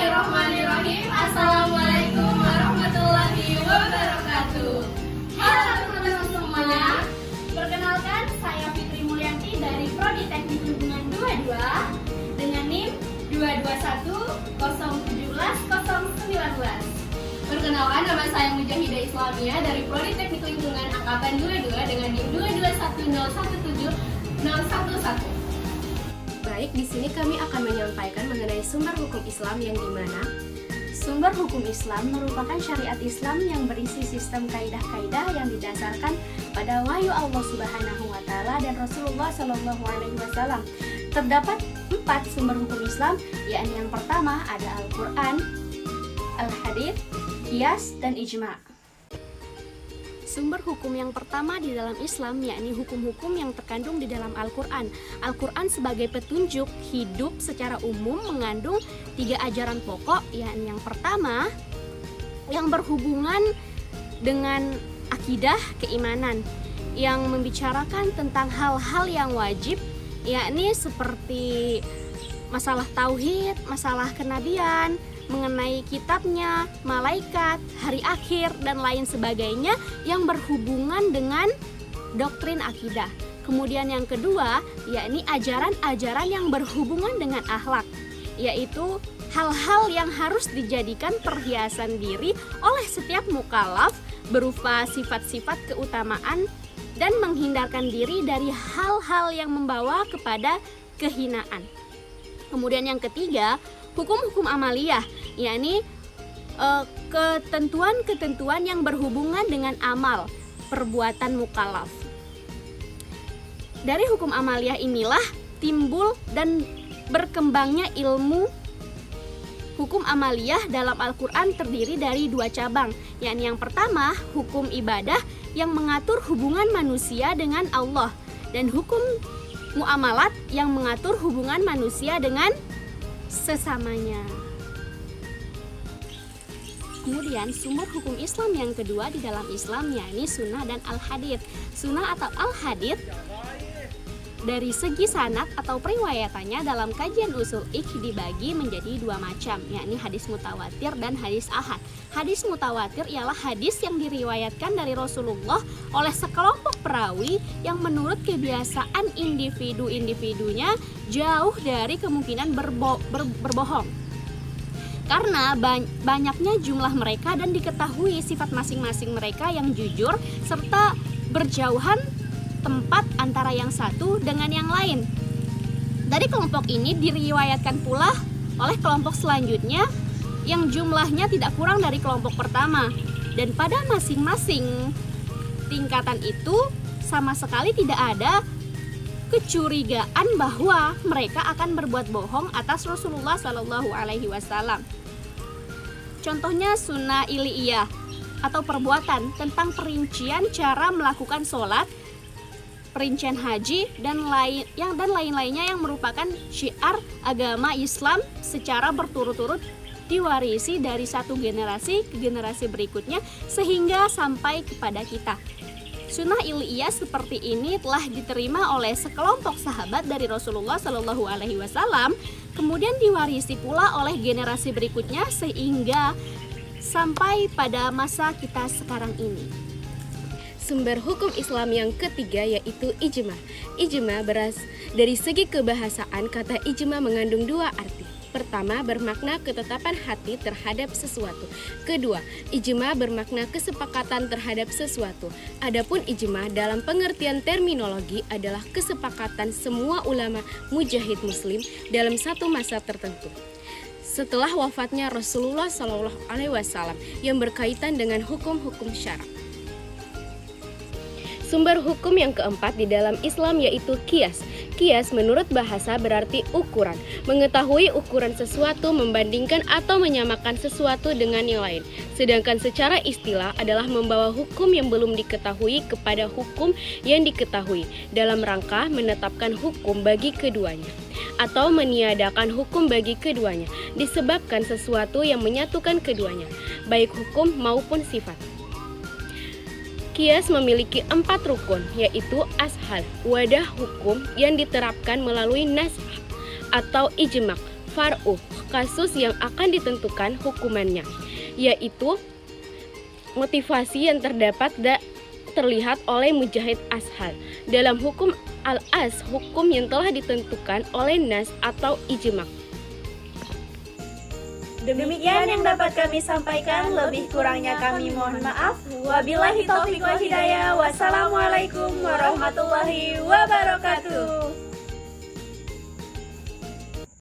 Bismillahirrahmanirrahim. Assalamualaikum warahmatullahi wabarakatuh. Halo teman-teman semuanya. Perkenalkan, saya Fitri Mulyanti dari Prodi Teknik Lingkungan 22 dengan NIM 221017019. Perkenalkan, nama saya Mujahidah Islamia dari Prodi Teknik Lingkungan Angkatan 22 dengan NIM 221017011. Baik, di sini kami akan menyampaikan mengenai sumber hukum Islam yang dimana sumber hukum Islam merupakan syariat Islam yang berisi sistem kaidah-kaidah yang didasarkan pada wahyu Allah Subhanahu wa taala dan Rasulullah Shallallahu alaihi wasallam. Terdapat 4 sumber hukum Islam, yakni yang pertama ada Al-Qur'an, Al-Hadits, Qiyas, dan Ijma'. Sumber hukum yang pertama di dalam Islam yakni hukum-hukum yang terkandung di dalam Al-Quran. Al-Quran sebagai petunjuk hidup secara umum mengandung 3 ajaran pokok, yakni yang pertama yang berhubungan dengan akidah keimanan, yang membicarakan tentang hal-hal yang wajib, yakni seperti masalah tauhid, masalah kenabian, mengenai kitabnya, malaikat, hari akhir, dan lain sebagainya yang berhubungan dengan doktrin akidah. Kemudian yang kedua, yakni ajaran-ajaran yang berhubungan dengan akhlak, yaitu hal-hal yang harus dijadikan perhiasan diri oleh setiap mukallaf berupa sifat-sifat keutamaan dan menghindarkan diri dari hal-hal yang membawa kepada kehinaan. Kemudian yang ketiga, hukum-hukum amaliyah, yakni ketentuan-ketentuan yang berhubungan dengan amal, perbuatan mukallaf. Dari hukum amaliyah inilah timbul dan berkembangnya ilmu. Hukum amaliyah dalam Al-Quran terdiri dari 2 cabang, yakni yang pertama hukum ibadah yang mengatur hubungan manusia dengan Allah, dan hukum muamalat yang mengatur hubungan manusia dengan sesamanya. Kemudian sumber hukum Islam yang kedua di dalam Islam yakni sunnah dan al-hadits. Sunnah atau al-hadits dari segi sanad atau periwayatannya dalam kajian usul fiqh dibagi menjadi 2 macam, yakni hadis mutawatir dan hadis ahad. Hadis mutawatir ialah hadis yang diriwayatkan dari Rasulullah oleh sekelompok perawi yang menurut kebiasaan individu-individunya jauh dari kemungkinan berbohong. Karena banyaknya jumlah mereka dan diketahui sifat masing-masing mereka yang jujur serta berjauhan tempat antara yang satu dengan yang lain. Dari kelompok ini diriwayatkan pula oleh kelompok selanjutnya yang jumlahnya tidak kurang dari kelompok pertama, dan pada masing-masing tingkatan itu sama sekali tidak ada kecurigaan bahwa mereka akan berbuat bohong atas Rasulullah Shallallahu alaihi wasallam. Contohnya sunnah iliyah atau perbuatan tentang perincian cara melakukan sholat, perincian haji, dan lain-lainnya yang merupakan syiar agama Islam secara berturut-turut diwarisi dari satu generasi ke generasi berikutnya sehingga sampai kepada kita. Sunnah iliyah seperti ini telah diterima oleh sekelompok sahabat dari Rasulullah Shallallahu alaihi wasallam, kemudian diwarisi pula oleh generasi berikutnya sehingga sampai pada masa kita sekarang ini. Sumber hukum Islam yang ketiga yaitu ijma. Ijma dari segi kebahasaan, kata ijma mengandung 2 arti. Pertama, bermakna ketetapan hati terhadap sesuatu. Kedua, ijma bermakna kesepakatan terhadap sesuatu. Adapun ijma dalam pengertian terminologi adalah kesepakatan semua ulama mujahid muslim dalam satu masa tertentu setelah wafatnya Rasulullah Shallallahu alaihi wasallam yang berkaitan dengan hukum-hukum syara. Sumber hukum yang keempat di dalam Islam yaitu qiyas. Qiyas menurut bahasa berarti ukuran, mengetahui ukuran sesuatu, membandingkan atau menyamakan sesuatu dengan yang lain. Sedangkan secara istilah adalah membawa hukum yang belum diketahui kepada hukum yang diketahui dalam rangka menetapkan hukum bagi keduanya atau meniadakan hukum bagi keduanya disebabkan sesuatu yang menyatukan keduanya, baik hukum maupun sifat. Qiyas memiliki 4 rukun, yaitu ashal, wadah hukum yang diterapkan melalui nas atau ijma', far'u, kasus yang akan ditentukan hukumannya, yaitu motivasi yang terlihat oleh mujtahid ashal. Dalam hukum al-as, hukum yang telah ditentukan oleh nas atau ijma. Demikian yang dapat kami sampaikan, lebih kurangnya kami mohon maaf. Wabillahi taufiq wal hidayah. Wassalamualaikum warahmatullahi wabarakatuh.